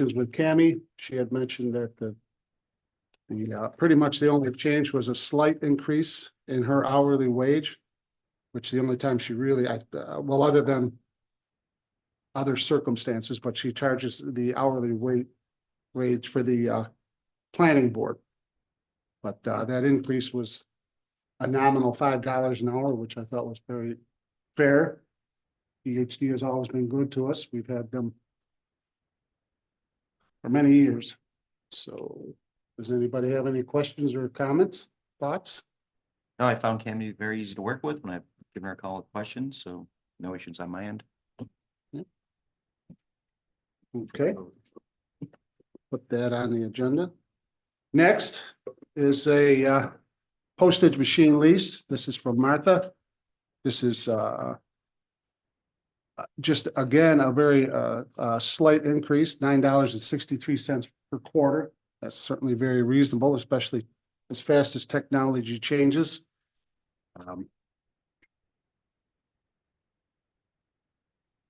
with Cammie. She had mentioned that the pretty much the only change was a slight increase in her hourly wage, which the only time she really, well, other than other circumstances, but she charges the hourly wage for the planning board. But that increase was a nominal $5 an hour, which I thought was very fair. PhD has always been good to us. We've had them for many years. So does anybody have any questions or comments, thoughts? No, I found Cammie very easy to work with when I've given her a call with questions, so no issues on my end. Okay. Put that on the agenda. Next is a postage machine lease. This is from Martha. This is just again a very slight increase, $9.63 per quarter. That's certainly very reasonable, especially as fast as technology changes.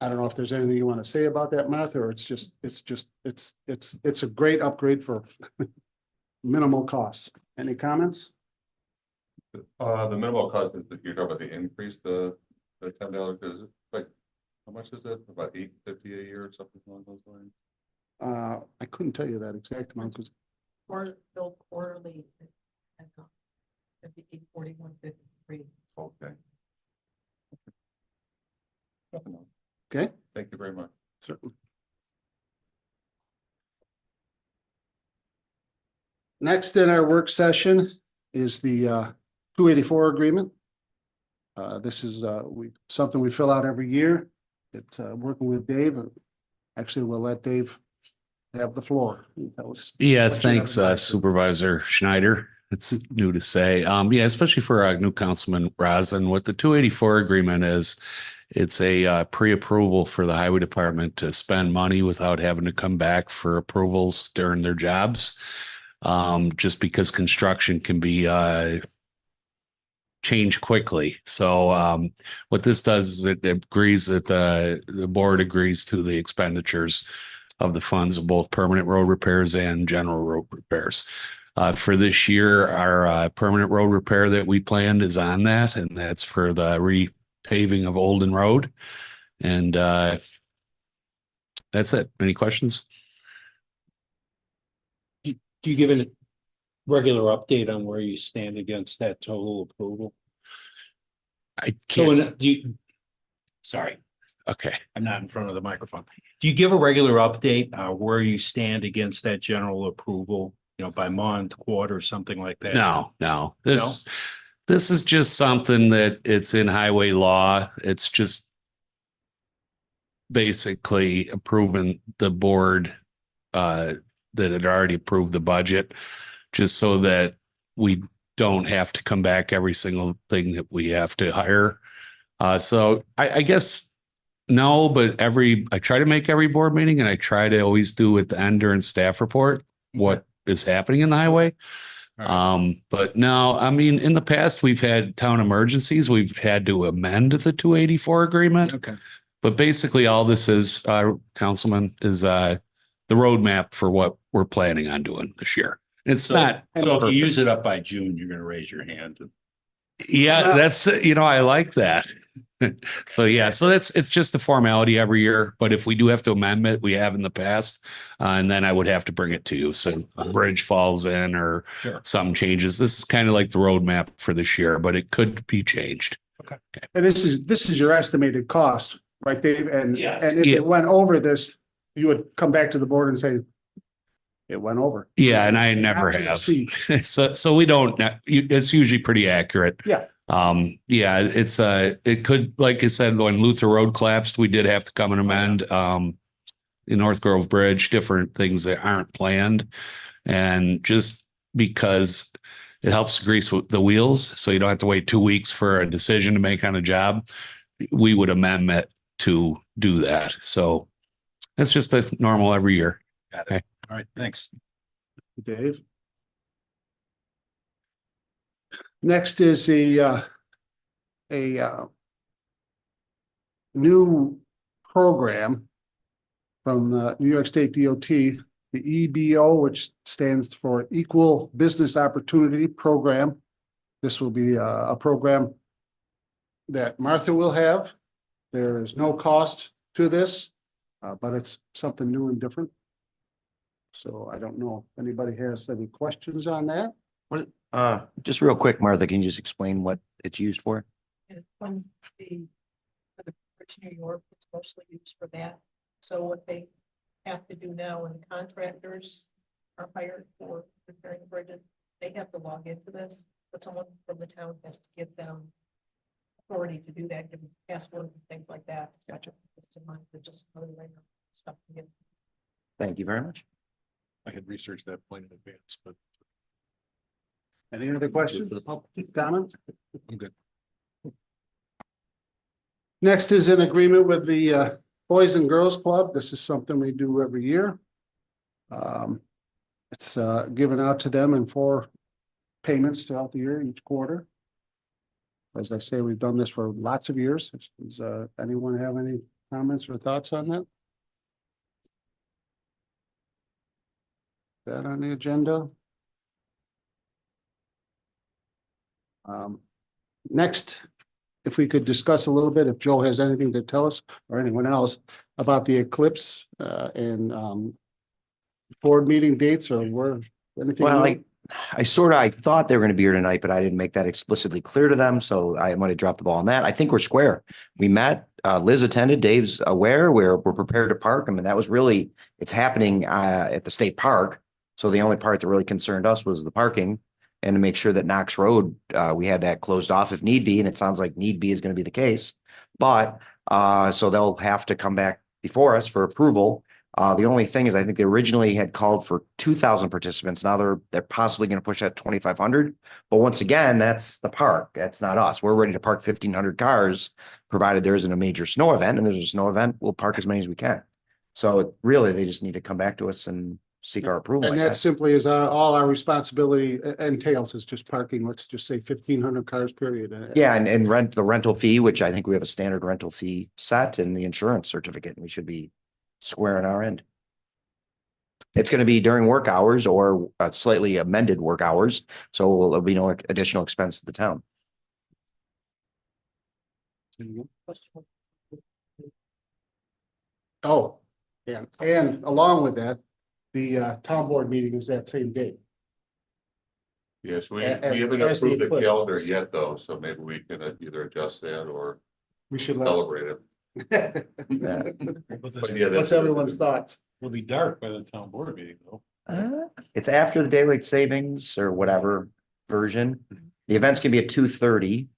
I don't know if there's anything you want to say about that, Martha, or it's a great upgrade for minimal costs. Any comments? The minimal cost is that you're talking about the increase, the $10, is it like, how much is it? About $8.50 a year or something along those lines? I couldn't tell you that exact amount because Billed quarterly, $41.53. Okay. okay, Thank you very much. certainly. Next in our work session is the 284 agreement. This is something we fill out every year. It's working with Dave. Actually, we'll let Dave have the floor. Yeah, thanks, Supervisor Schneider. It's new to say. Yeah, especially for new Councilman Rosin. What the 284 agreement is, it's a pre-approval for the Highway Department to spend money without having to come back for approvals during their jobs. Just because construction can be change quickly. So what this does is it agrees that the board agrees to the expenditures of the funds of both permanent road repairs and general road repairs. For this year, our permanent road repair that we planned is on that, and that's for the repaving of Olden Road. And that's it. Any questions? Do you give a regular update on where you stand against that total approval? I can't. Sorry. Okay. I'm not in front of the microphone. Do you give a regular update where you stand against that general approval, by month, quarter, something like that? No. This is just something that it's in highway law. It's just basically approving the board that had already approved the budget, just so that we don't have to come back every single thing that we have to hire. So I guess no, but I try to make every board meeting, and I try to always do at the end during staff report what is happening in the highway. Right. But no, I mean, in the past, we've had town emergencies. We've had to amend the 284 agreement. Okay. But basically all this is, Councilman, is the roadmap for what we're planning on doing this year. It's not. So if you use it up by June, you're going to raise your hand. Yeah, that's, I like that. So yeah, so it's just a formality every year, but if we do have to amend it, we have in the past, and then I would have to bring it to you. So a bridge falls in or some changes. This is kind of like the roadmap for this year, but it could be changed. Okay. And this is your estimated cost, right, Dave? And yes. And if it went over this, you would come back to the board and say, it went over. Yeah, and I never have. So we don't. It's usually pretty accurate. Yeah. Yeah, it could, like I said, when Luther Road collapsed, we did have to come and amend in North Grove Bridge, different things that aren't planned. And just because it helps grease the wheels, so you don't have to wait 2 weeks for a decision to make on a job, we would amend it to do that. So it's just a normal every year. Got it. Okay. All right, thanks. Dave. Next is a new program from the New York State DOT, the EBO, which stands for Equal Business Opportunity Program. This will be a program that Martha will have. There is no cost to this, but it's something new and different. So I don't know if anybody has any questions on that. Just real quick, Martha, can you just explain what it's used for? And when for the Bridge New York, it's mostly used for that. So what they have to do now when contractors are hired for repairing bridges, they have to log into this, but someone from the town has to give them authority to do that, give them password and things like that. Gotcha. Just another way of stuff to get. Thank you very much. I had researched that point in advance, but Any other questions? Comments? I'm good. Next is an agreement with the Boys and Girls Club. This is something we do every year. It's given out to them in 4 payments throughout the year, each quarter. As I say, we've done this for lots of years. Does anyone have any comments or thoughts on that? That on the agenda? Next, if we could discuss a little bit, if Joe has anything to tell us or anyone else about the eclipse and board meeting dates or where anything. Well, new? I thought they were going to be here tonight, but I didn't make that explicitly clear to them. So I might have dropped the ball on that. I think we're square. We met, Liz attended, Dave's aware, we're prepared to park. I mean, that was really, it's happening at the state park. So the only part that really concerned us was the parking and to make sure that Knox Road, we had that closed off if need be. And it sounds like need be is going to be the case. But so they'll have to come back before us for approval. The only thing is, I think they originally had called for 2,000 participants. Now they're possibly going to push that 2,500. But once again, that's the park. That's not us. We're ready to park 1,500 cars, provided there isn't a major snow event. And there's a snow event, we'll park as many as we can. So really, they just need to come back to us and seek our approval. And that simply is all our responsibility entails is just parking. Let's just say 1,500 cars, period. Yeah, and rent the rental fee, which I think we have a standard rental fee set, and the insurance certificate, and we should be square on our end. It's going to be during work hours or slightly amended work hours, so there'll be no additional expense to the town. Oh, and along with that, the town board meeting is that same day. Yes, we And haven't as the approved the eclipse. calendar yet, though, so maybe we can either adjust that or We should let. celebrate it. But yeah, What's everyone's thoughts? It'll be dark by the town board meeting though. It's after the daylight savings or whatever version. The events can be at 2:30.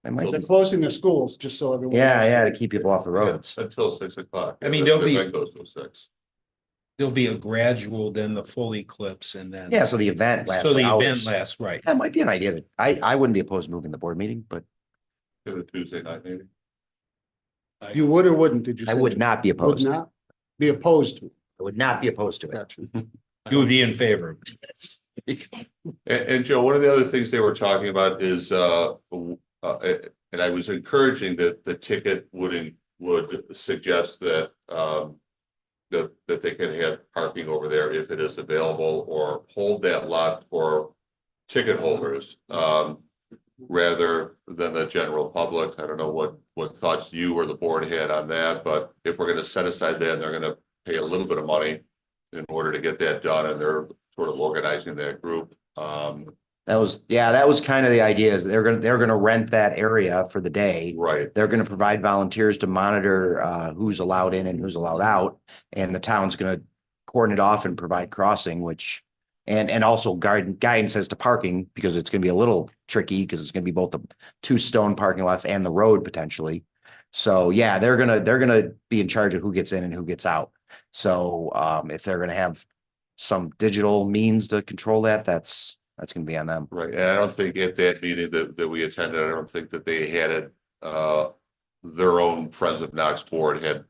They're closing the schools, just so everyone. Yeah, to keep people off the Yeah, roads. until 6 o'clock. I mean, Yeah, there'll the be- event goes till 6. There'll be a gradual, then the full eclipse and then. Yeah, so the event lasts So the event hours. lasts, right. That might be an idea. I wouldn't be opposed to moving the board meeting, but To the Tuesday night meeting. You would or wouldn't, did you say? I would not be Would opposed. I not be opposed to. would not be opposed to it. Gotcha. You would be in favor of it. And Joe, one of the other things they were talking about is, and I was encouraging that the ticket would suggest that, that they can have parking over there if it is available, or hold that lot for ticket holders, rather than the general public. I don't know what thoughts you or the board had on that, but if we're gonna set aside that, they're gonna pay a little bit of money in order to get that done, and they're sort of organizing that group. That was kind of the idea, is they're gonna rent that area for the day. Right, They're gonna provide volunteers to monitor who's allowed in and who's allowed out, and the town's gonna cordon it off and provide crossing, which and also guidance as to parking, because it's gonna be a little tricky because it's gonna be both the 2 stone parking lots and the road potentially. So yeah, they're gonna be in charge of who gets in and who gets out. So if they're gonna have some digital means to control that, that's gonna be on them. right. And I don't think at that meeting that we attended, I don't think that they had it, their own Friends of Knox board had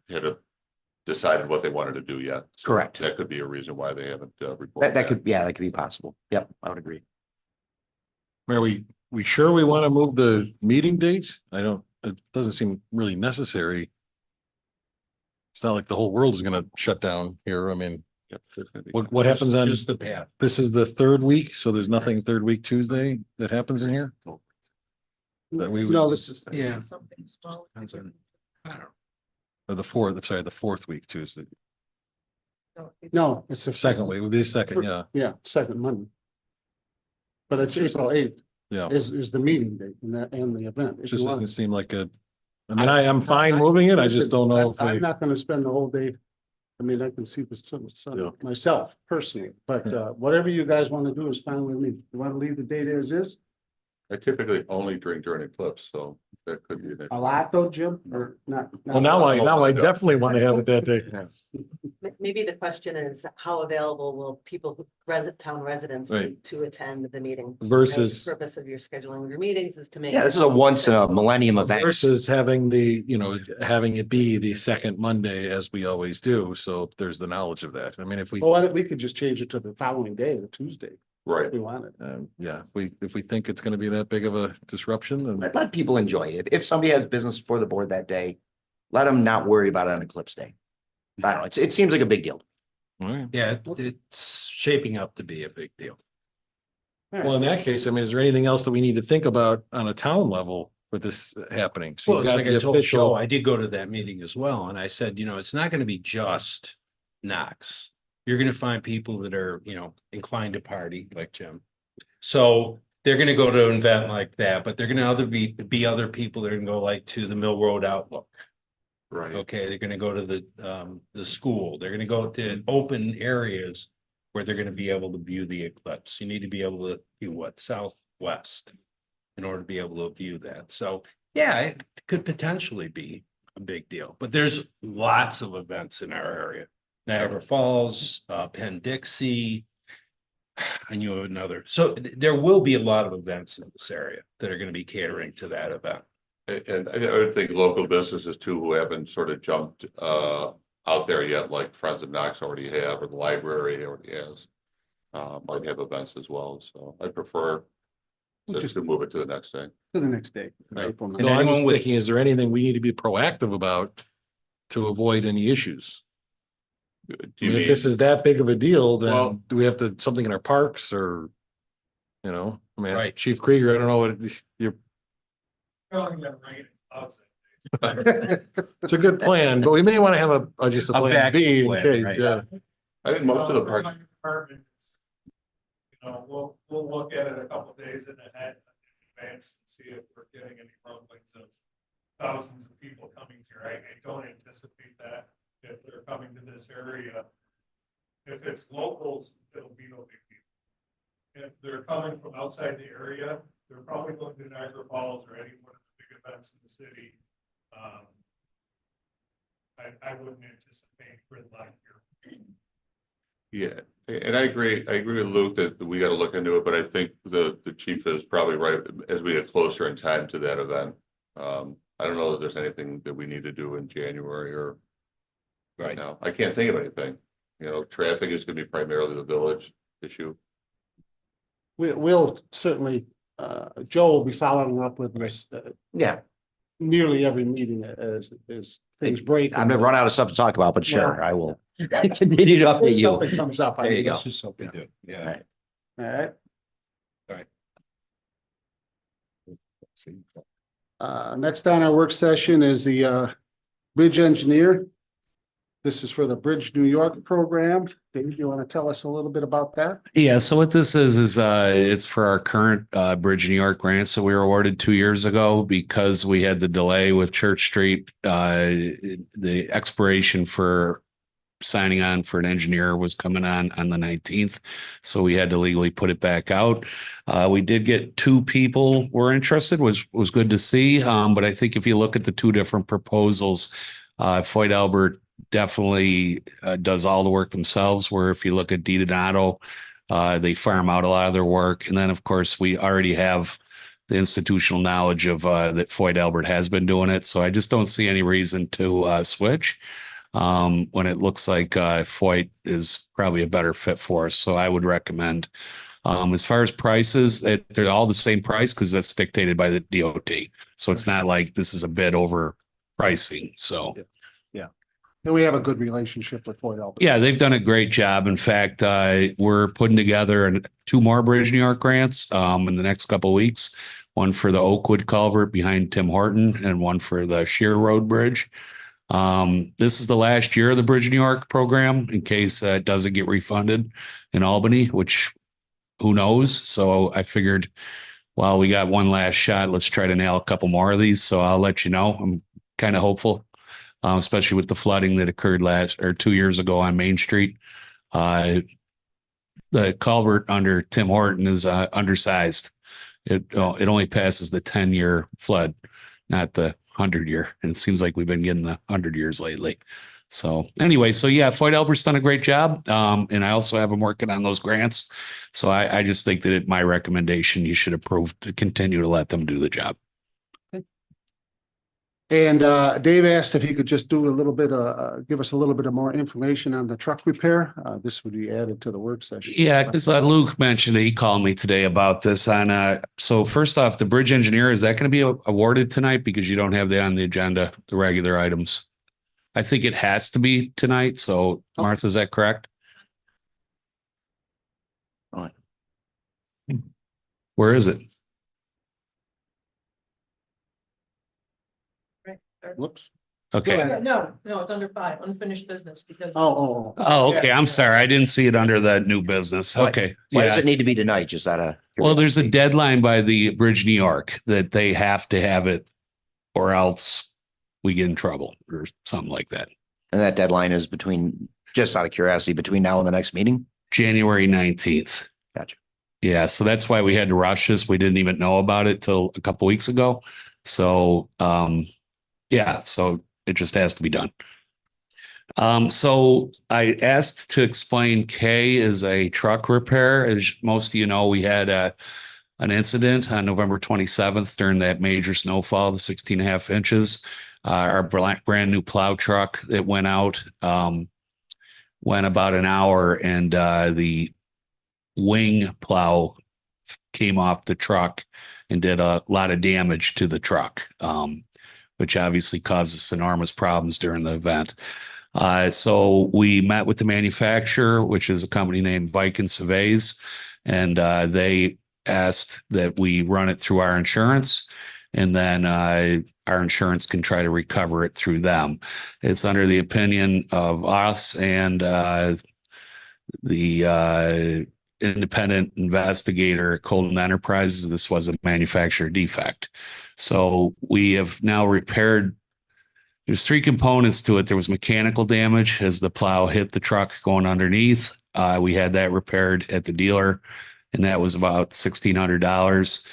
decided what they wanted to do yet. So Correct. that could be a reason why they haven't reported. That could be possible. Yep, I would agree. Are we sure we want to move the meeting date? It doesn't seem really necessary. It's not like the whole world is gonna shut down here. I mean, Yep, there's gonna be- what happens on, Just the path. this is the third week, so there's nothing third week Tuesday that happens in here? That we would- No, this is, Yeah. Something small. Depends on- I don't know. Or the fourth, I'm sorry, the fourth week Tuesday, no, it's the second week, would be the second, yeah, Yeah, second Monday. But it's April 8th yeah. is the meeting date and the event. If you Just want- doesn't seem like a, I mean, I'm fine moving it, I just Listen, don't know if I'm we, not gonna spend the whole day. I mean, I can see this Yeah. myself personally, but whatever you guys want to do is fine with me. You want to leave the date as is? I typically only drink during eclipse, so that could be. A lot though, Jim, or not? well, now I definitely want to have it that day. Maybe the question is, how available will people, town residents be Right. to attend the meeting? Versus- The purpose of your scheduling your meetings is to make. Yeah, this is a once in a millennium event. Versus having having it be the second Monday as we always do, so there's the knowledge of that. I mean, if we, Well, we could just change it to the following day, the Tuesday, Right. if we wanted. yeah, if we think it's gonna be that big of a disruption, then. Let people enjoy it. If somebody has business for the board that day, let them not worry about it on eclipse day. I don't know. It seems like a big deal. All right. Yeah, it's shaping up to be a big deal. Well, in that case, I mean, is there anything else that we need to think about on a town level with this happening? So Well, you've got like the I told Joe, official, I did go to that meeting as well, and I said, it's not gonna be just Knox. You're gonna find people that are, inclined to party, like Jim. So they're gonna go to an event like that, but they're gonna be other people that are gonna go like to the Mill Road Outlook. Right. Okay, they're gonna go to the school, they're gonna go to open areas where they're gonna be able to view the eclipse. You need to be able to view southwest in order to be able to view that. So, yeah, it could potentially be a big deal, but there's lots of events in our area. Niagara Falls, Penn-Dixie. I knew of another. So there will be a lot of events in this area that are gonna be catering to that event. And I would think local businesses too, who haven't sort of jumped out there yet, like Friends of Knox already have, or the library already has. Might have events as well, so I prefer Just to move it to the next day. to the next day. Right. April no, 9th. I'm anyone with- thinking, is there anything we need to be proactive about to avoid any issues? Do I you mean, if mean- this is that big of a deal, Well- then do we have to, something in our parks or? I mean, Right. Chief Krieger, I don't know what you're, it's a good plan, but we may want to have just a A plan backup B in plan, case, right. yeah. I think most of the parks, We'll look at it a couple days in advance and see if we're getting any rumblings of thousands of people coming here. I don't anticipate that if they're coming to this area. If it's locals, it'll be no big deal. If they're coming from outside the area, they're probably going to Niagara Falls or any one of the big events in the city. I wouldn't anticipate grid line here. yeah, and I agree with Luke that we gotta look into it, but I think the chief is probably right as we get closer in time to that event. I don't know that there's anything that we need to do in January or right now. I can't think of anything. Traffic is gonna be primarily the village issue. We'll certainly, Joe will be following up with this Yeah, nearly every meeting as things break. I'm gonna run out of stuff to talk about, but sure, I will continue to update you. Something comes up. There you go. Let's just hope we do, yeah. Right. All right. Next on our work session is the bridge engineer. This is for the Bridge New York program. Dave, you want to tell us a little bit about that? Yeah, so what this is it's for our current Bridge New York grants that we were awarded 2 years ago because we had the delay with Church Street. The expiration for signing on for an engineer was coming on the 19th. So we had to legally put it back out. We did get 2 people were interested, was good to see. But I think if you look at the 2 different proposals, Floyd Albert definitely does all the work themselves, where if you look at D Donato, they farm out a lot of their work. And then, of course, we already have the institutional knowledge of that Floyd Albert has been doing it. So I just don't see any reason to switch when it looks like Floyd is probably a better fit for us. So I would recommend. As far as prices, they're all the same price because that's dictated by the DOT. So it's not like this is a bid over pricing. So. And we have a good relationship with Fort Elbert. Yeah, they've done a great job. In fact, we're putting together 2 more Bridge New York grants in the next couple of weeks. One for the Oakwood culvert behind Tim Horton and one for the Sheer Road Bridge. This is the last year of the Bridge New York program in case it doesn't get refunded in Albany, which who knows? So I figured, well, we got one last shot. Let's try to nail a couple more of these. So I'll let you know. I'm kind of hopeful. Especially with the flooding that occurred 2 years ago on Main Street. The culvert under Tim Horton is undersized. It only passes the 10-year flood, not the 100-year. And it seems like we've been getting the 100 years lately. So anyway, so yeah, Floyd Albert's done a great job. And I also have him working on those grants. So I just think that my recommendation, you should approve to continue to let them do the job. And Dave asked if he could just do a little bit give us a little bit of more information on the truck repair. This would be added to the work session. Yeah, because Luke mentioned he called me today about this. So first off, the bridge engineer, is that going to be awarded tonight? Because you don't have that on the agenda, the regular items. I think it has to be tonight. So Martha, is that correct? Where is it? Whoops. Okay. No, it's under 5, unfinished business because. Oh. Oh, okay. I'm sorry. I didn't see it under that new business. Okay. Why does Yeah. it need to be tonight? Just out of. Well, there's a deadline by the Bridge New York that they have to have it or else we get in trouble or something like that. And that deadline is between, just out of curiosity, between now and the next meeting? January 19th. Gotcha. Yeah. So that's why we had to rush this. We didn't even know about it till a couple weeks ago. So, yeah, so it just has to be done. So I asked to explain K is a truck repair. As most of you know, we had an incident on November 27th during that major snowfall, the 16.5 inches. Our brand new plow truck that went out, went about an hour and the wing plow came off the truck and did a lot of damage to the truck. Which obviously causes enormous problems during the event. So we met with the manufacturer, which is a company named Viking Surveys, and they asked that we run it through our insurance, and then our insurance can try to recover it through them. It's under the opinion of us and the independent investigator, Colton Enterprises. This was a manufacturer defect. So we have now repaired. There's 3 components to it. There was mechanical damage as the plow hit the truck going underneath. We had that repaired at the dealer, and that was about $1,600.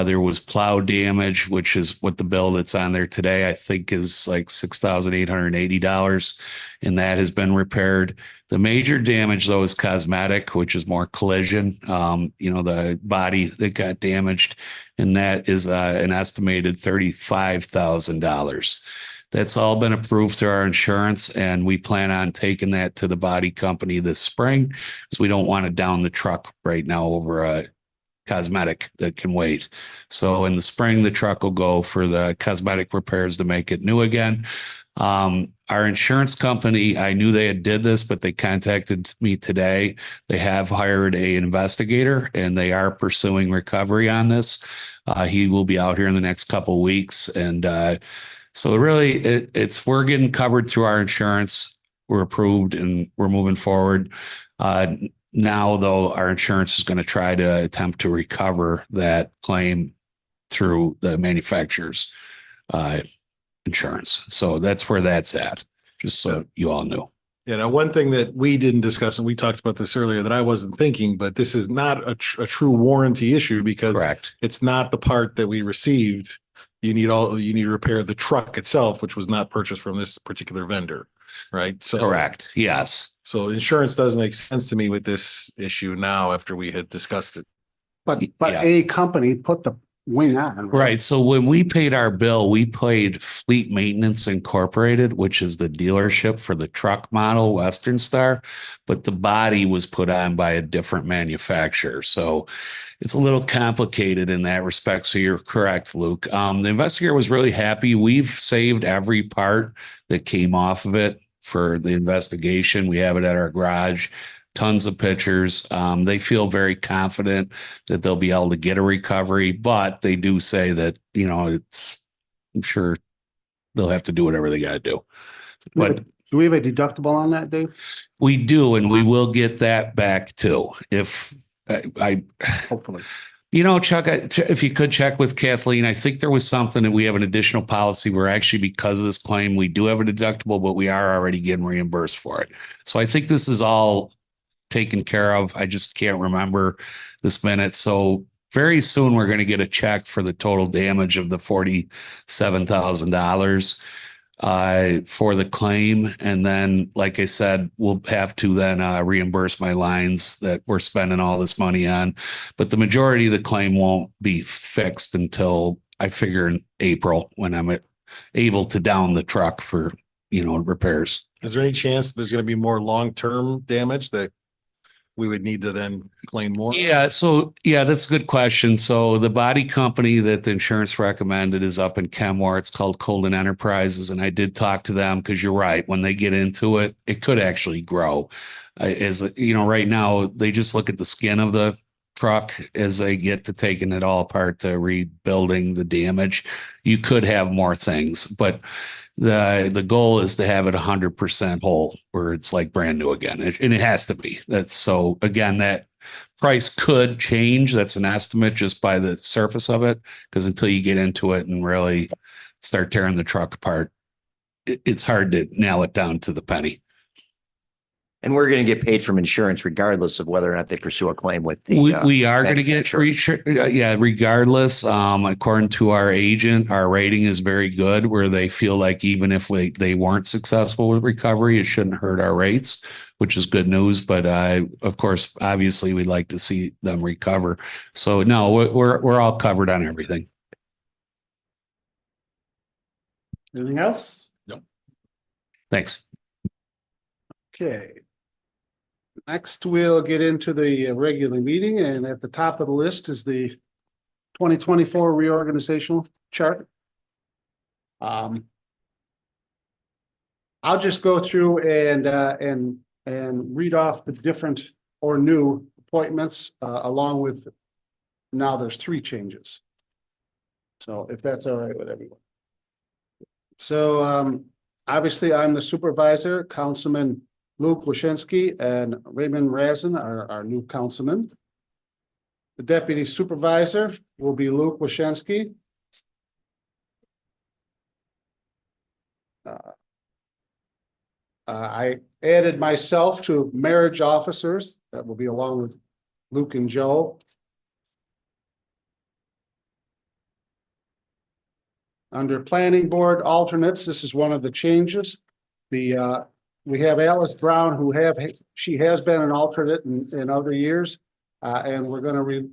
There was plow damage, which is what the bill that's on there today, I think is like $6,880. And that has been repaired. The major damage though is cosmetic, which is more collision. The body that got damaged, and that is an estimated $35,000. That's all been approved through our insurance, and we plan on taking that to the body company this spring because we don't want to down the truck right now over a cosmetic that can wait. So in the spring, the truck will go for the cosmetic repairs to make it new again. Our insurance company, I knew they had did this, but they contacted me today. They have hired an investigator and they are pursuing recovery on this. He will be out here in the next couple of weeks. And so really we're getting covered through our insurance. We're approved and we're moving forward. Now though, our insurance is going to try to attempt to recover that claim through the manufacturer's insurance. So that's where that's at, just so you all know. Yeah, now one thing that we didn't discuss, and we talked about this earlier that I wasn't thinking, but this is not a true warranty issue because Correct. it's not the part that we received. You need to repair the truck itself, which was not purchased from this particular vendor, right? So Correct. Yes. So insurance does make sense to me with this issue now after we had discussed it. But Yeah. a company put the wing on. Right. So when we paid our bill, we paid Fleet Maintenance Incorporated, which is the dealership for the truck model Western Star, but the body was put on by a different manufacturer. So it's a little complicated in that respect. So you're correct, Luke. The investigator was really happy. We've saved every part that came off of it for the investigation. We have it at our garage, tons of pictures. They feel very confident that they'll be able to get a recovery, but they do say that, I'm sure they'll have to do whatever they got to do. But Do we have a deductible on that, Dave? we do, and we will get that back too. If I Hopefully. Chuck, if you could check with Kathleen, I think there was something that we have an additional policy where actually because of this claim, we do have a deductible, but we are already getting reimbursed for it. So I think this is all taken care of. I just can't remember this minute. So very soon we're going to get a check for the total damage of the $47,000 for the claim. And then, like I said, we'll have to then reimburse my lines that we're spending all this money on. But the majority of the claim won't be fixed until I figure in April when I'm able to down the truck for, repairs. Is there any chance there's going to be more long-term damage that we would need to then claim more? Yeah. So, that's a good question. So the body company that the insurance recommended is up in Kenmore. It's called Colden Enterprises. And I did talk to them because you're right. When they get into it, it could actually grow. Right now, they just look at the skin of the truck as they get to taking it all apart to rebuilding the damage. You could have more things, but the goal is to have it 100% whole where it's like brand new again. And it has to be. Again, that price could change. That's an estimate just by the surface of it. Because until you get into it and really start tearing the truck apart, it's hard to nail it down to the penny. And we're going to get paid from insurance regardless of whether or not they pursue a claim with the. We are going to get, regardless. According to our agent, our rating is very good where they feel like even if they weren't successful with recovery, it shouldn't hurt our rates, which is good news. But of course, obviously we'd like to see them recover. So no, we're all covered on everything. Anything else? No. Thanks. Okay. Next, we'll get into the regular meeting, and at the top of the list is the 2024 reorganizational chart. I'll just go through and read off the different or new appointments along with, now there's 3 changes. So if that's all right with everyone. So obviously I'm the supervisor. Councilman Luke Washinsky and Raymond Razin are our new councilmen. The deputy supervisor will be Luke Washinsky. I added myself to marriage officers. That will be along with Luke and Joe. Under planning board alternates, this is one of the changes. We have Alice Brown, she has been an alternate in other years, and we're going to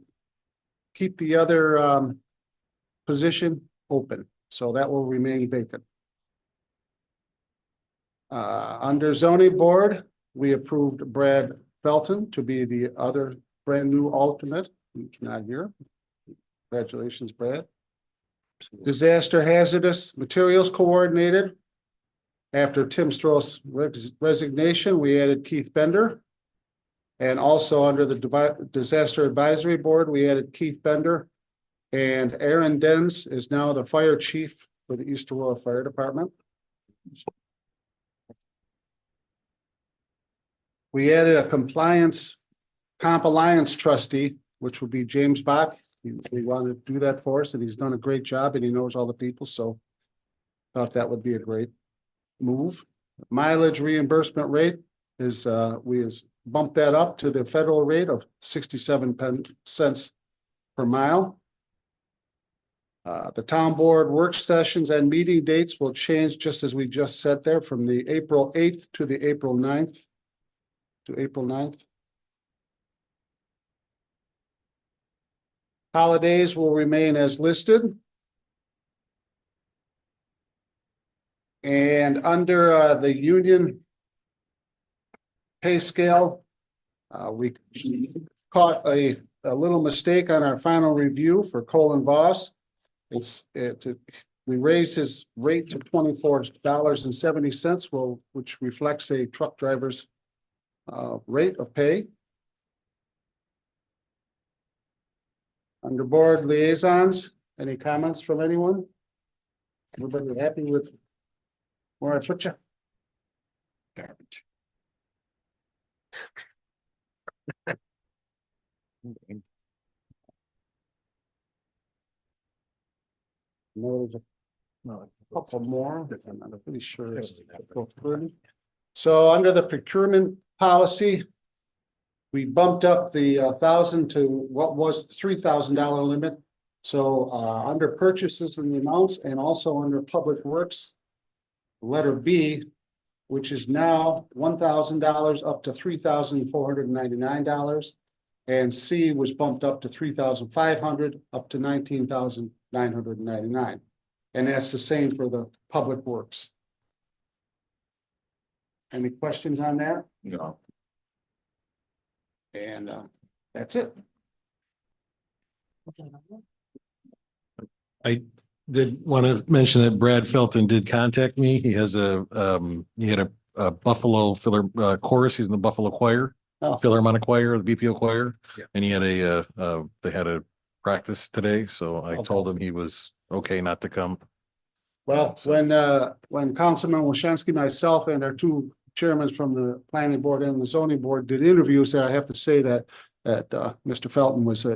keep the other position open, so that will remain vacant. Under zoning board, we approved Brad Felton to be the other brand new alternate, who's not here. Congratulations, Brad. Disaster hazardous materials coordinator. After Tim Stroh's resignation, we added Keith Bender. And also under the disaster advisory board, we added Keith Bender. And Aaron Denz is now the fire chief for the East Aurora Fire Department. We added a comp alliance trustee, which will be James Bach. He wanted to do that for us, and he's done a great job, and he knows all the people, so thought that would be a great move. Mileage reimbursement rate is we bumped that up to the federal rate of 67 cents per mile. The town board work sessions and meeting dates will change, just as we just said there, from the April 8th to the April 9th. Holidays will remain as listed. And under the union pay scale, we caught a little mistake on our final review for Colin Voss. we raised his rate to $24.70, which reflects a truck driver's rate of pay. Under board liaisons, any comments from anyone? Everybody happy with where I put you? Garbage. No, there's a couple more, but I'm not pretty sure. it's procurement. So under the procurement policy, we bumped up the 1,000 to what was the $3,000 limit. So under purchases and the amounts, and also under public works, letter B, which is now $1,000 up to $3,499. And C was bumped up to 3,500 up to 19,999. And that's the same for the public works. Any questions on that? No. And that's it. I did want to mention that Brad Felton did contact me. He has he had a Buffalo filler chorus. He's in the Buffalo choir, Oh. Philharmonic choir, the BPO choir. Yeah. And he had they had a practice today. So I told him he was okay not to come. Well, when Councilman Washansky, myself, and our two chairmen from the planning board and the zoning board did interviews, I have to say that Mr. Felton was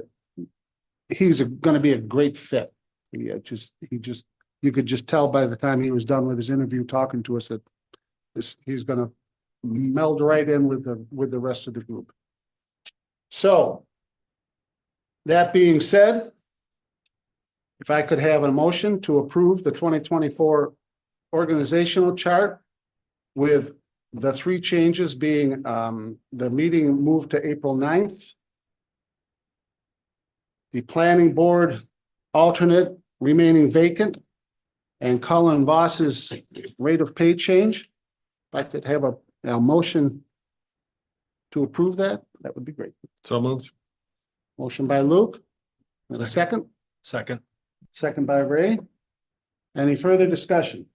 he's going to be a great fit. You could just tell by the time he was done with his interview talking to us that he's going to meld right in with the rest of the group. So that being said, if I could have a motion to approve the 2024 organizational chart with the three changes being the meeting moved to April 9th, the planning board alternate remaining vacant, and Colin Voss's rate of pay change. If I could have a motion to approve that, that would be great. So moved. Motion by Luke. And a second? Second. Second by Ray. Any further discussion?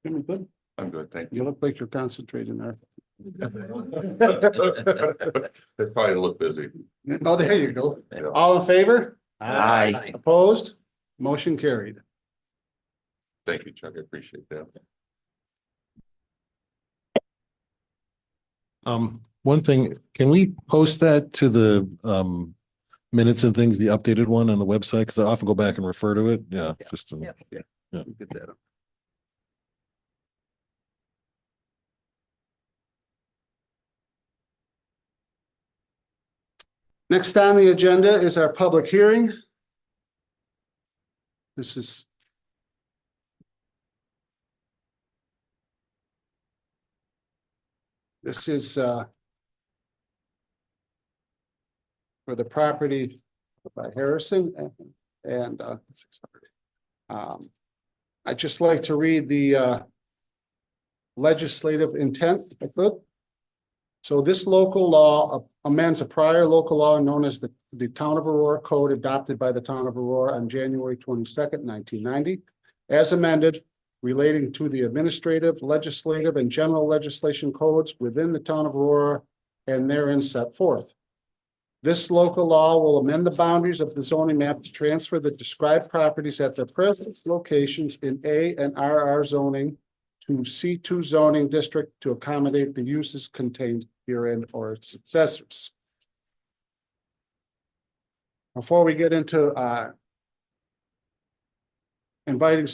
Feeling good? I'm good, thank you. You look like you're concentrating there. They probably look busy. Oh, there you go. Yeah. All in favor? Aye. Opposed? Motion carried. Thank you, Chuck. I appreciate that. One thing, can we post that to the minutes and things, the updated one on the website? Because I often go back and refer to it. Yeah, just to- Yep. Yeah. Get that up. Next on the agenda is our public hearing. This is for the property by Harrison and I'd just like to read the legislative intent, if I could. So this local law amends a prior local law known as the Town of Aurora Code adopted by the Town of Aurora on January 22nd, 1990, as amended relating to the administrative, legislative, and general legislation codes within the Town of Aurora and therein set forth. This local law will amend the boundaries of the zoning map to transfer the described properties at their present locations in A and RR zoning to C2 zoning district to accommodate the uses contained herein or its successors. Before we get into inviting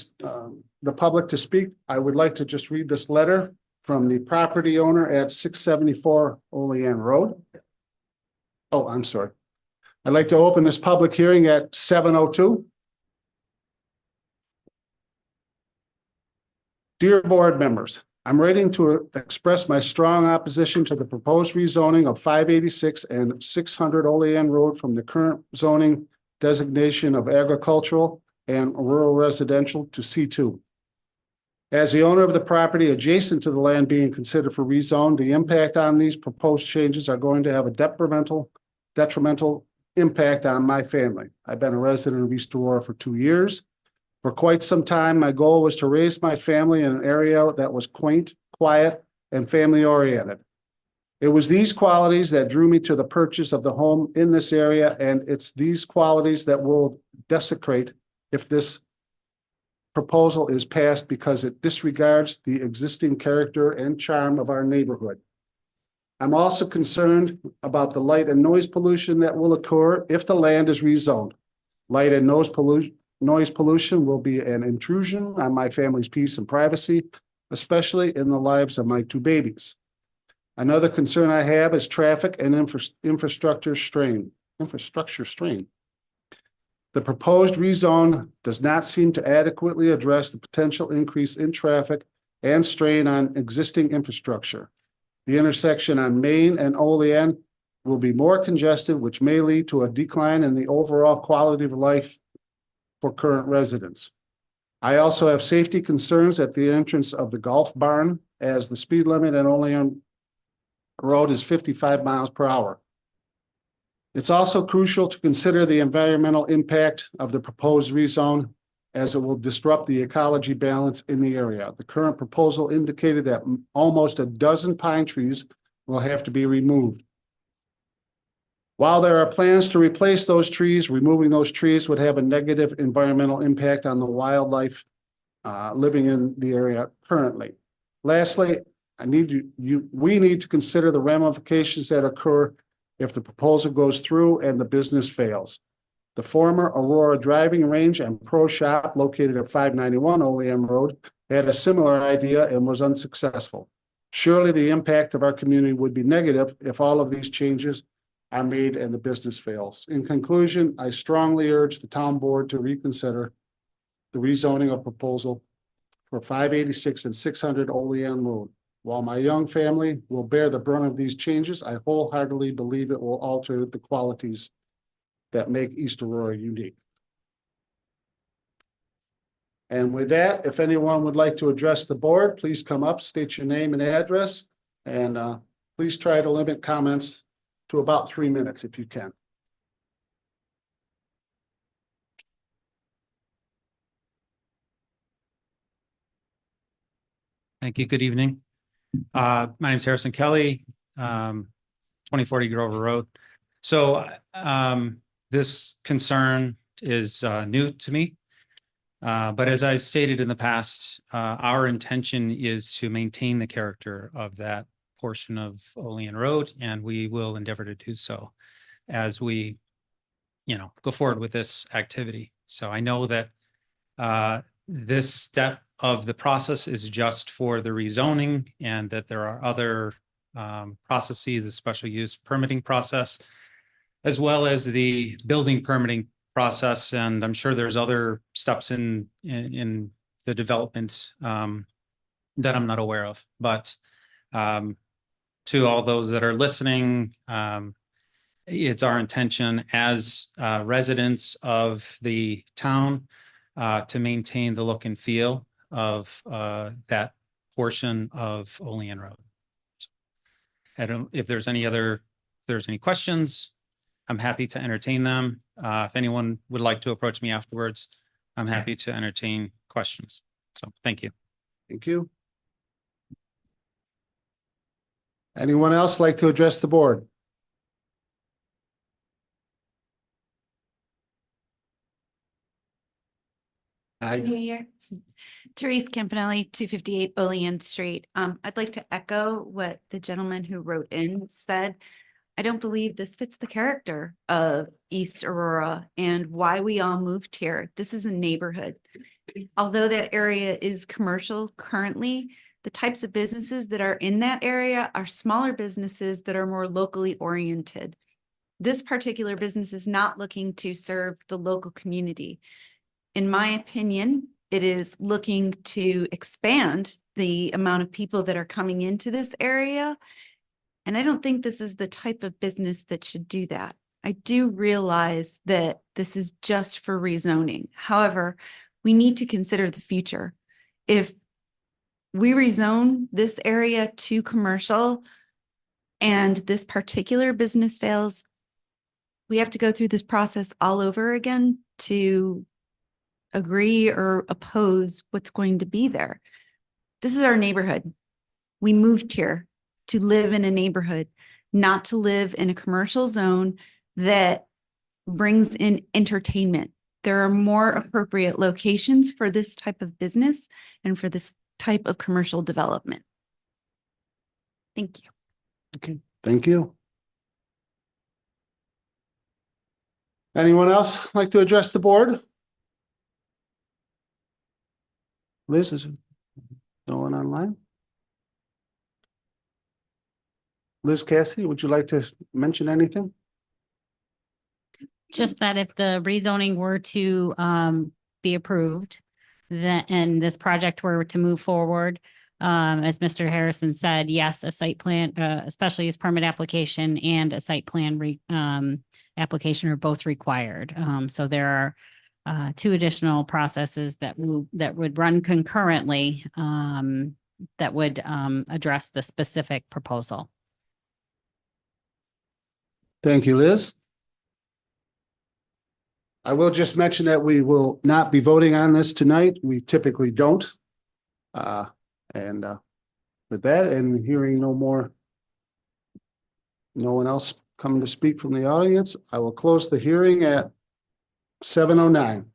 the public to speak, I would like to just read this letter from the property owner at 674 Olean Road. Oh, I'm sorry. I'd like to open this public hearing at 7:02. Dear board members, I'm writing to express my strong opposition to the proposed rezoning of 586 and 600 Olean Road from the current zoning designation of agricultural and rural residential to C2. As the owner of the property adjacent to the land being considered for rezone, the impact on these proposed changes are going to have a detrimental impact on my family. I've been a resident of East Aurora for 2 years. For quite some time, my goal was to raise my family in an area that was quaint, quiet, and family-oriented. It was these qualities that drew me to the purchase of the home in this area, and it's these qualities that will desecrate if this proposal is passed because it disregards the existing character and charm of our neighborhood. I'm also concerned about the light and noise pollution that will occur if the land is rezoned. Light and noise pollution will be an intrusion on my family's peace and privacy, especially in the lives of my 2 babies. Another concern I have is traffic and infrastructure strain. The proposed rezone does not seem to adequately address the potential increase in traffic and strain on existing infrastructure. The intersection on Main and Olean will be more congested, which may lead to a decline in the overall quality of life for current residents. I also have safety concerns at the entrance of the golf barn, as the speed limit on Olean Road is 55 miles per hour. It's also crucial to consider the environmental impact of the proposed rezone, as it will disrupt the ecology balance in the area. The current proposal indicated that almost a dozen pine trees will have to be removed. While there are plans to replace those trees, removing those trees would have a negative environmental impact on the wildlife living in the area currently. Lastly, we need to consider the ramifications that occur if the proposal goes through and the business fails. The former Aurora Driving Range and Pro Shop, located at 591 Olean Road, had a similar idea and was unsuccessful. Surely the impact of our community would be negative if all of these changes are made and the business fails. In conclusion, I strongly urge the town board to reconsider the rezoning of proposal for 586 and 600 Olean Road. While my young family will bear the brunt of these changes, I wholeheartedly believe it will alter the qualities that make East Aurora unique. And with that, if anyone would like to address the board, please come up, state your name and address, and please try to limit comments to about 3 minutes if you can. Thank you. Good evening. My name is Harrison Kelly, 2040 Grover Road. So this concern is new to me. But as I've stated in the past, our intention is to maintain the character of that portion of Olean Road, and we will endeavor to do so as we, go forward with this activity. So I know that this step of the process is just for the rezoning, and that there are other processes, the special use permitting process, as well as the building permitting process. And I'm sure there's other steps in the development that I'm not aware of. But to all those that are listening, it's our intention as residents of the town to maintain the look and feel of that portion of Olean Road. So if there's any questions, I'm happy to entertain them. If anyone would like to approach me afterwards, I'm happy to entertain questions. So thank you. Thank you. Anyone else like to address the board? New Year. Therese Campanelli, 258 Olean Street. I'd like to echo what the gentleman who wrote in said. I don't believe this fits the character of East Aurora and why we all moved here. This is a neighborhood. Although that area is commercial currently, the types of businesses that are in that area are smaller businesses that are more locally oriented. This particular business is not looking to serve the local community. In my opinion, it is looking to expand the amount of people that are coming into this area. And I don't think this is the type of business that should do that. I do realize that this is just for rezoning. However, we need to consider the future. If we rezone this area to commercial and this particular business fails, we have to go through this process all over again to agree or oppose what's going to be there. This is our neighborhood. We moved here to live in a neighborhood, not to live in a commercial zone that brings in entertainment. There are more appropriate locations for this type of business and for this type of commercial development. Thank you. Okay, thank you. Anyone else like to address the board? Liz, is no one online? Liz Cassidy, would you like to mention anything? Just that if the rezoning were to be approved, that and this project were to move forward, as Mr. Harrison said, yes, a site plan, especially use permit application and a site plan application are both required. So there are two additional processes that would run concurrently that would address the specific proposal. Thank you, Liz. I will just mention that we will not be voting on this tonight. We typically don't. With that, and hearing no one else coming to speak from the audience, I will close the hearing at 7:09.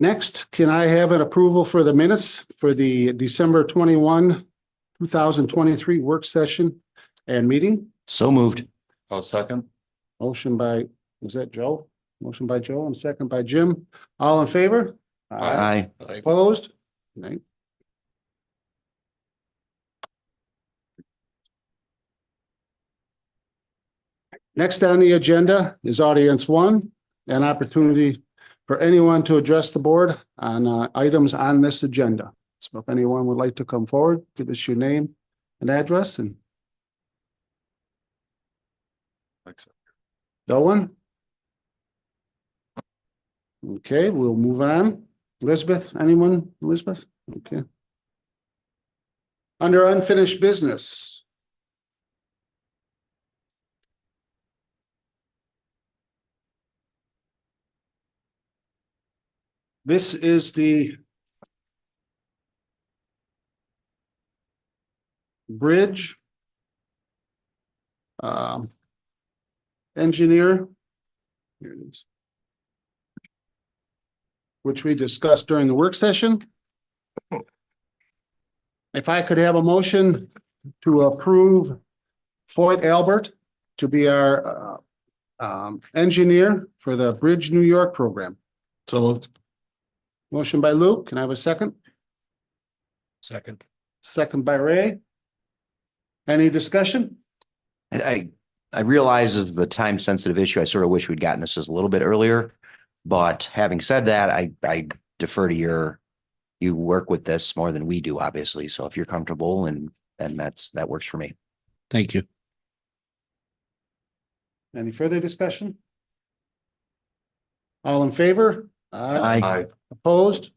Next, can I have an approval for the minutes for the December 21, 2023 work session and meeting? So moved. I'll second. Motion by, was that Joe? Motion by Joe and second by Jim. All in favor? Aye. Opposed? Nay. Next on the agenda is audience one, an opportunity for anyone to address the board on items on this agenda. So if anyone would like to come forward, give us your name and address and no one? Okay, we'll move on. Elizabeth, anyone? Elizabeth? Okay. Under unfinished business. This is the bridge engineer. Here it is. Which we discussed during the work session. If I could have a motion to approve Floyd Albert to be our engineer for the Bridge New York program. So moved. Motion by Luke. Can I have a second? Second. Second by Ray. Any discussion? I realize as the time sensitive issue, I sort of wish we'd gotten this a little bit earlier. But having said that, I defer to you work with this more than we do, obviously. So if you're comfortable and that works for me. Thank you. Any further discussion? All in favor? Aye. Opposed?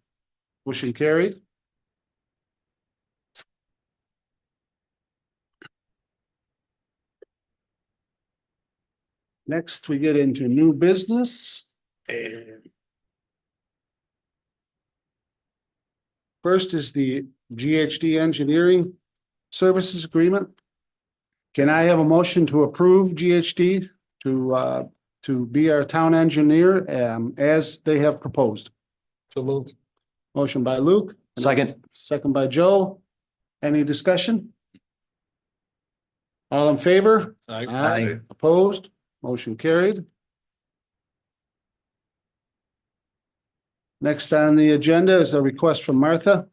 Motion carried. Next, we get into new business. And first is the GHD Engineering Services Agreement. Can I have a motion to approve GHD to be our town engineer as they have proposed? So moved. Motion by Luke. Second. Second by Joe. Any discussion? All in favor? Aye. Opposed? Motion carried. Next on the agenda is a request from Martha.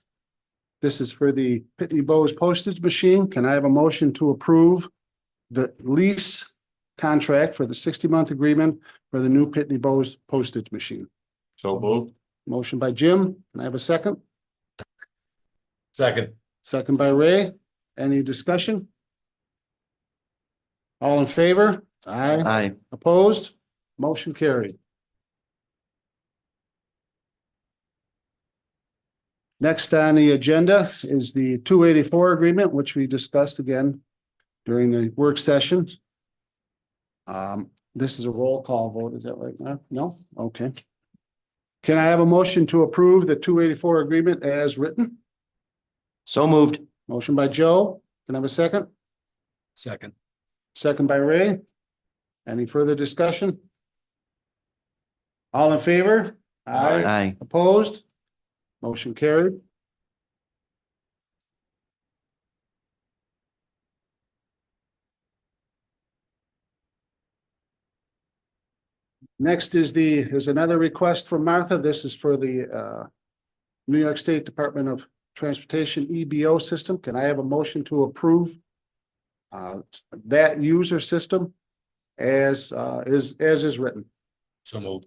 This is for the Pitney Bowes postage machine. Can I have a motion to approve the lease contract for the 60-month agreement for the new Pitney Bowes postage machine? So moved. Motion by Jim. Can I have a second? Second. Second by Ray. Any discussion? All in favor? Aye. Opposed? Motion carried. Next on the agenda is the 284 agreement, which we discussed again during the work session. This is a roll call vote, is that right? No? Okay. Can I have a motion to approve the 284 agreement as written? So moved. Motion by Joe. Can I have a second? Second. Second by Ray. Any further discussion? All in favor? Aye. Opposed? Motion carried. Next is another request from Martha. This is for the New York State Department of Transportation EBO system. Can I have a motion to approve that user system as is written? So moved.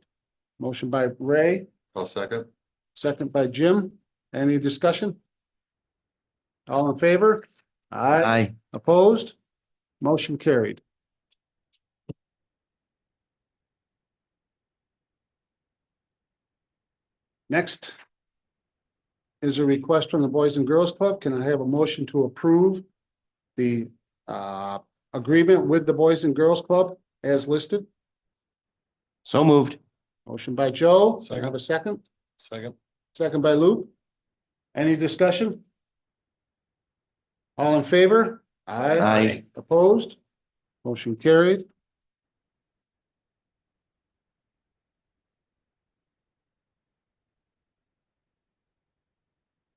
Motion by Ray, I'll second. second by Jim. Any discussion? All in favor? Aye. Opposed? Motion carried. Next is a request from the Boys and Girls Club. Can I have a motion to approve the agreement with the Boys and Girls Club as listed? So moved. Motion by Joe. Can I Second. have a second? Second. Second by Luke. Any discussion? All in favor? Aye. Opposed? Motion carried.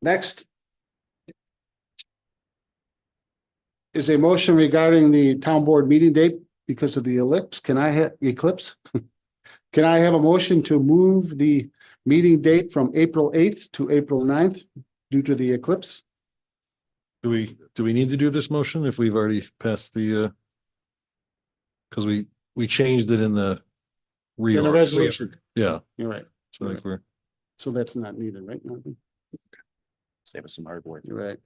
Next is a motion regarding the town board meeting date because of the eclipse. Can I have eclipse? Can I have a motion to move the meeting date from April 8th to April 9th due to the eclipse? Do we need to do this motion if we've already passed the, because we changed it in the In the reorg. resolution. Yeah, You're right. so I think we're, So that's not needed, right? Nathan? Save us some hard work. You're right.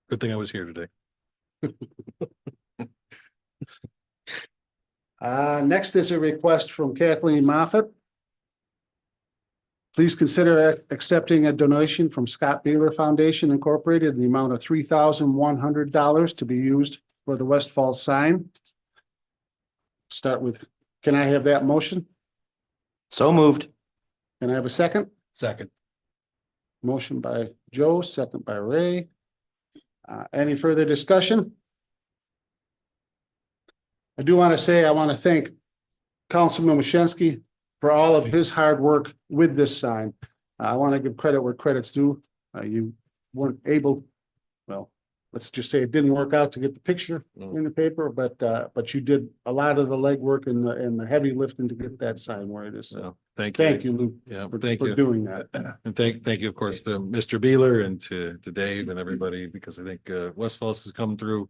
good thing I was here today. Next is a request from Kathleen Moffett. Please consider accepting a donation from Scott Beeler Foundation Incorporated in the amount of $3,100 to be used for the West Falls sign. Start with, can I have that motion? So moved. Can I have a second? Second. Motion by Joe, second by Ray. Any further discussion? I do want to say, I want to thank Councilman Mashensky for all of his hard work with this sign. I want to give credit where credit's due. You weren't able, well, let's just say it didn't work out to get the picture in the paper, but you did a lot of the legwork and the heavy lifting to get that sign where it is. So So thank you. thank you, Luke, Yeah, for thank you. doing that. And thank you, of course, to Mr. Beeler and to Dave and everybody, because I think West Falls has come through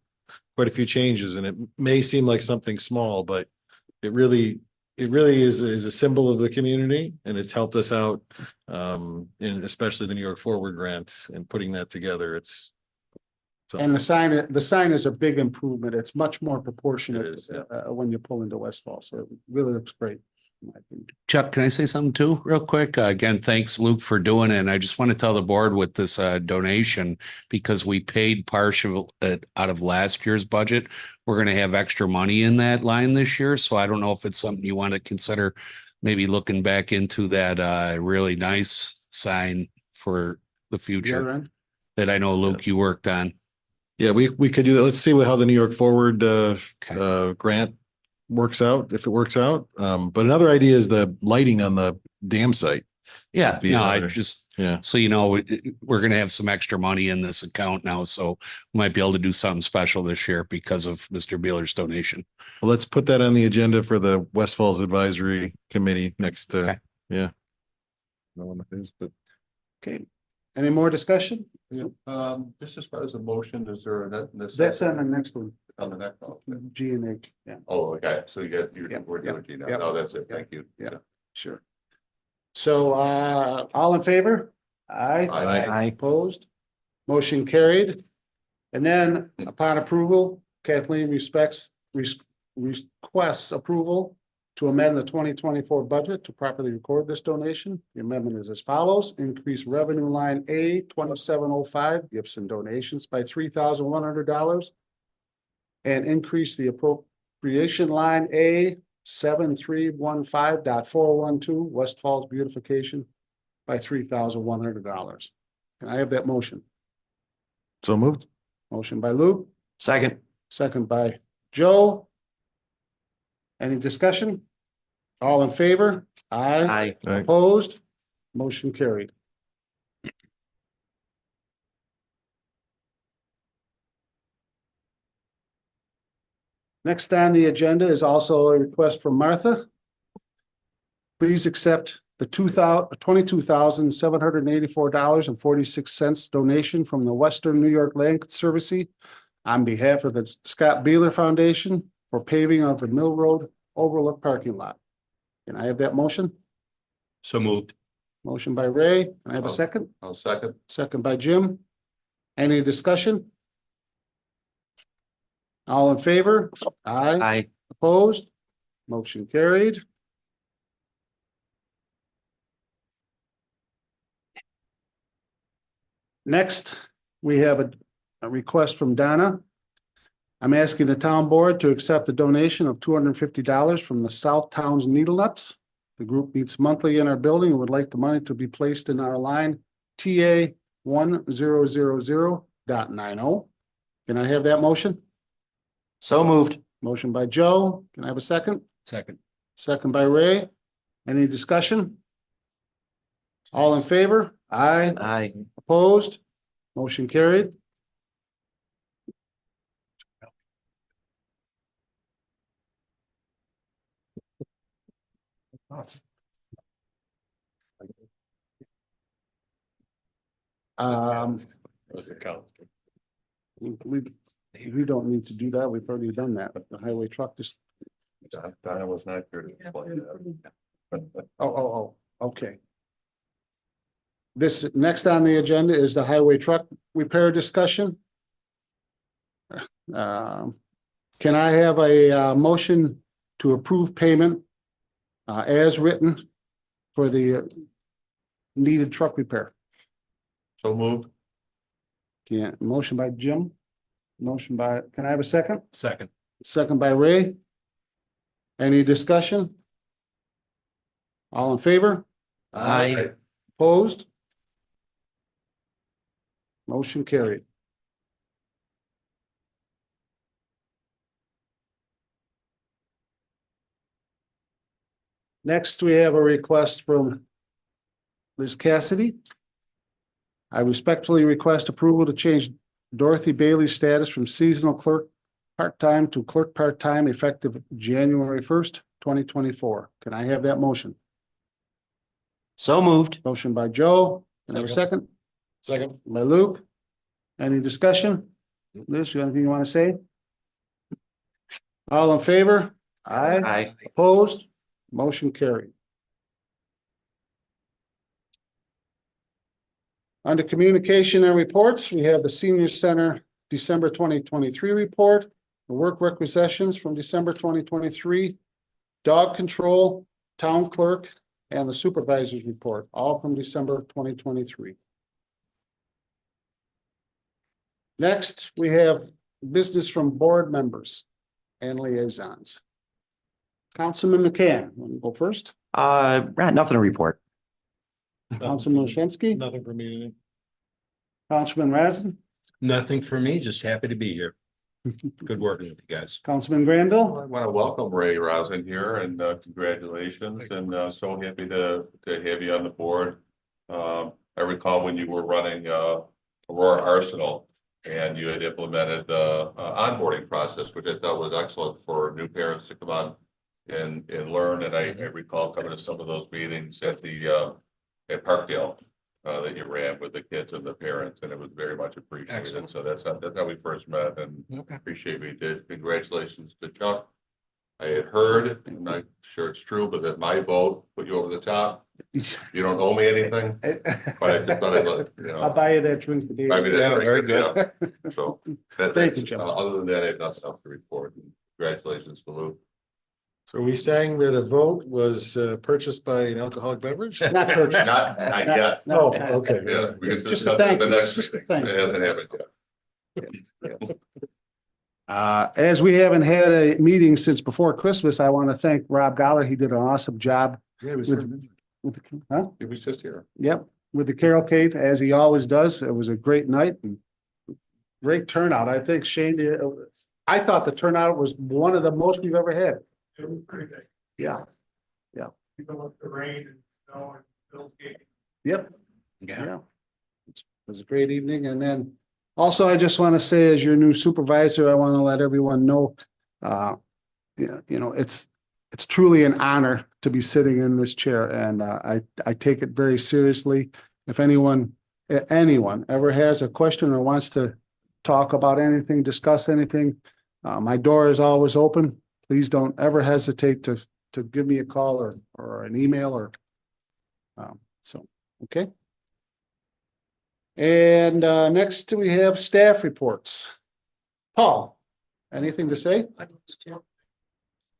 quite a few changes, and it may seem like something small, but it really is a symbol of the community, and it's helped us out. And especially the New York Forward grant and putting that together. It's And the sign is a big improvement. It's much more proportionate It is, yeah. when you pull into West Falls. So it really looks great. in my opinion. Chuck, can I say something too, real quick? Again, thanks Luke for doing it. And I just want to tell the board with this donation, because we paid partial out of last year's budget. We're going to have extra money in that line this year. So I don't know if it's something you want to consider, maybe looking back into that really nice sign for the The other future end? that I know, Luke, you worked on. Yeah, we could do that. Let's see how the New York Forward grant works out, if it works out. But another idea is the lighting on the dam site. Yeah, Be no, I another- just, Yeah, so you know, we're going to have some extra money in this account now. So we might be able to do something special this year because of Mr. Beeler's donation. well, let's put that on the agenda for the West Falls Advisory Committee next, Okay. yeah. No one is, but Okay. Any more discussion? Just as far as the motion, is there a That's on the next one, on the next? Oh, G and H. Yeah, Oh, okay, so you got, Yeah, we're doing G now. yeah, Oh, that's it, yeah, thank you. yeah. Sure. So, all in favor? Aye. Aye. Opposed? Motion carried. And then upon approval, Kathleen requests approval to amend the 2024 budget to properly record this donation. The amendment is as follows: increase revenue line A 2705 gifts and donations by $3,100 and increase the appropriation line A 7315.412 West Falls beautification by $3,100. Can I have that motion? So moved. Motion by Luke, Second. second by Joe. Any discussion? All in favor? Aye. Aye. Opposed? Motion carried. Next on the agenda is also a request from Martha. Please accept the $22,784.46 donation from the Western New York Land Conservancy on behalf of the Scott Beeler Foundation for paving of the Mill Road Overlook parking lot. Can I have that motion? So moved. Motion by Ray. Can I have a second? I'll second. Second by Jim. Any discussion? All in favor? Aye. Aye. Opposed? Motion carried. Next, we have a request from Donna. I'm asking the town board to accept the donation of $250 from the South Towns Needle Nuts. The group meets monthly in our building and would like the money to be placed in our line TA 1000.90. Can I have that motion? So moved. Motion by Joe. Can I have a second? Second. Second by Ray. Any discussion? All in favor? Aye. Aye. Opposed? Motion carried. We don't need to do that. We've already done that, but the highway truck just, Donna was not here to explain that. okay. This, next on the agenda is the highway truck repair discussion. Can I have a motion to approve payment as written for the needed truck repair? So moved. Yeah, motion by Jim. Motion by, can I have a second? Second. Second by Ray. Any discussion? All in favor? Aye. Opposed? Motion carried. Next, we have a request from Liz Cassidy. I respectfully request approval to change Dorothy Bailey's status from seasonal clerk part-time to clerk part-time effective January 1st, 2024. Can I have that motion? So moved. Motion by Joe. Can I have a second? Second. By Luke. Any discussion? Liz, you have anything you want to say? All in favor? Aye. Aye. Opposed? Motion carried. Under communication and reports, we have the Senior Center December 2023 report, the work requisitions from December 2023, dog control, town clerk, and the supervisor's report, all from December 2023. Next, we have business from board members and liaisons. Councilman McCann, want to go first? Nothing to report. Councilman Oshinsky, Nothing for me today. Councilman Razin, Nothing for me, just happy to be here. Good working with you guys. Councilman Granville. I want to welcome Ray Rosen here and congratulations and so happy to have you on the board. I recall when you were running Aurora Arsenal and you had implemented the onboarding process, which I thought was excellent for new parents to come on and learn. And I recall coming to some of those meetings at the at Parkdale that you ran with the kids and the parents, and it was very much appreciated. Excellent. So that's how we first met, and appreciate what you did. Congratulations to Chuck. I had heard, I'm not sure it's true, but that my vote put you over the top. You don't owe me anything, but I just thought I'd let you I'll know. buy you that drink today. Buy me that Yeah, drink, very you know. So Thank you, that's, Jim. other than that, I have nothing else to report. Congratulations to Lou. So we sang that a vote was purchased by an alcoholic beverage? Not purchased. Not yet. Oh, okay. Yeah, we can Just discuss a it thank the you, next just a meeting. thank It you. hasn't happened yet. As we haven't had a meeting since before Christmas, I want to thank Rob Goller. He did an awesome job Yeah, it was, with the, huh? it was just here. Yep, with the Carol Kate, as he always does. It was a great night and great turnout. I think Shane, I thought the turnout was one of the most we've ever had. It was pretty big, Yeah, even with the rain and snow and Bill's gate. yep. Yeah. It was a great evening. And then also, I just want to say, as your new supervisor, I want to let everyone know, it's truly an honor to be sitting in this chair, and I take it very seriously. If anyone ever has a question or wants to talk about anything, discuss anything, my door is always open. Please don't ever hesitate to give me a call or an email okay. And next we have staff reports. Paul, anything to say?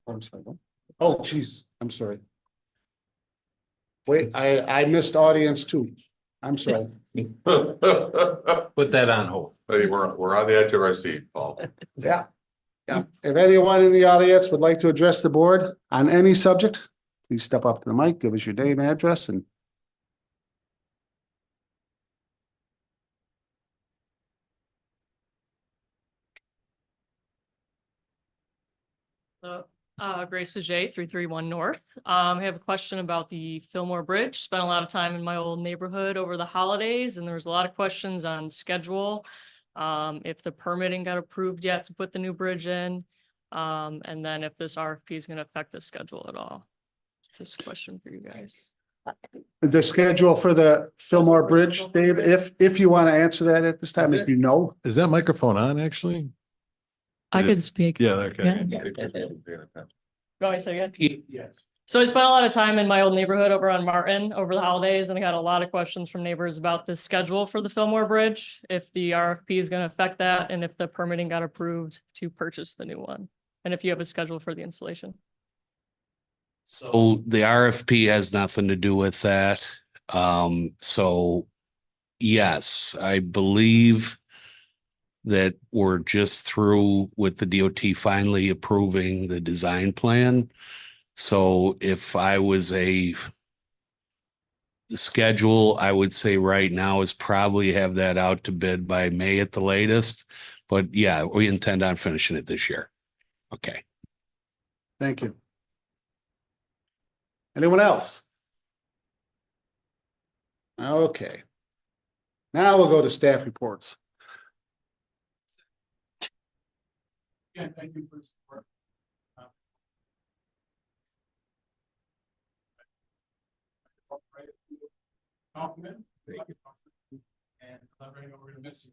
I'm sorry. Oh, geez, I'm sorry. Wait, I missed audience too. I'm sorry. Put that on hold. Hey, we're on the edge of our seat, Paul. Yeah. Yeah. If anyone in the audience would like to address the board on any subject, please step up to the mic, give us your name, address, and Grace Faget, 331 North. I have a question about the Fillmore Bridge. Spent a lot of time in my old neighborhood over the holidays, and there was a lot of questions on schedule. If the permitting got approved yet to put the new bridge in, and then if this RFP is going to affect the schedule at all. Just a question for you guys. the schedule for the Fillmore Bridge, Dave, if you want to answer that at this time, if you know. Is that microphone on, actually? I could speak. Yeah, okay. Go ahead, say again. Yes. So I spent a lot of time in my old neighborhood over on Martin over the holidays, and I got a lot of questions from neighbors about the schedule for the Fillmore Bridge, if the RFP is going to affect that, and if the permitting got approved to purchase the new one, and if you have a schedule for the installation. So the RFP has nothing to do with that. So yes, I believe that we're just through with the DOT finally approving the design plan. So if I was the schedule, I would say right now is probably have that out to bid by May at the latest. But yeah, we intend on finishing it this year. Okay. Thank you. Anyone else? Okay. Now we'll go to staff reports. Yeah, thank you for support. Compliment. And collaborating, we're gonna miss you.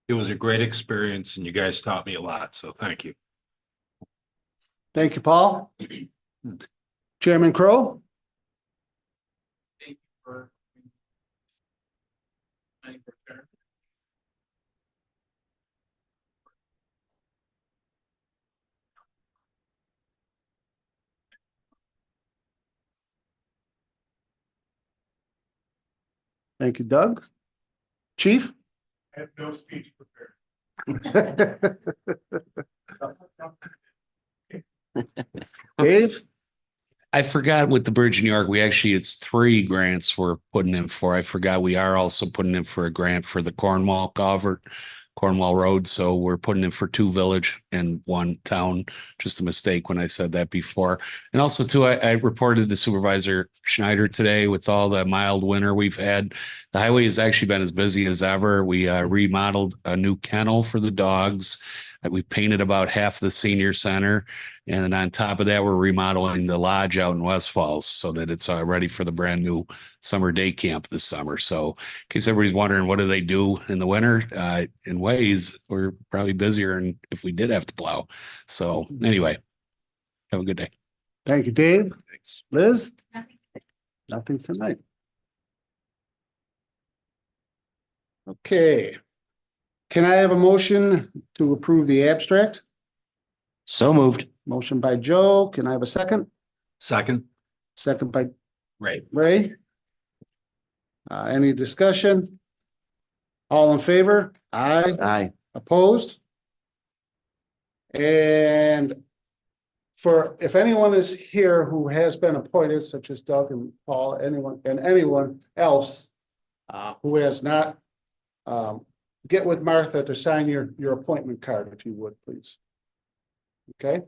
It was a great experience and you guys taught me a lot, so thank you. Thank you, Paul. Chairman Crow? Thank you for. Thank you for sharing. Thank you, Doug. Chief? I have no speech prepared. Dave? I forgot with the Bridge in New York, it's 3 grants we're putting in for. I forgot we are also putting in for a grant for the Cornwall culvert, Cornwall Road. So we're putting in for 2 village and 1 town. Just a mistake when I said that before. And also too, I reported to Supervisor Schneider today with all the mild winter we've had. The highway has actually been as busy as ever. We remodeled a new kennel for the dogs. We painted about half the senior center. And then on top of that, we're remodeling the lodge out in West Falls so that it's ready for the brand new summer day camp this summer. So in case everybody's wondering, what do they do in the winter? In ways, we're probably busier and if we did have to plow. So anyway, have a good day. Thank you, Dave. Thanks. Liz? Nothing tonight. Okay. Can I have a motion to approve the abstract? So moved. Motion by Joe. Can I have a second? Second. Second by Right. Ray. Any discussion? All in favor? Aye. Aye. Opposed? And if anyone is here who has been appointed, such as Doug and Paul, anyone else who has not, get with Martha to sign your appointment card, if you would, please. Okay?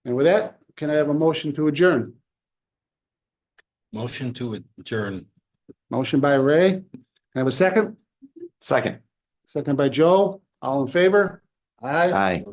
And with that, can I have a motion to adjourn? Motion to adjourn. Motion by Ray. Can I have a second? Second. Second by Joe. All in favor? Aye. Aye.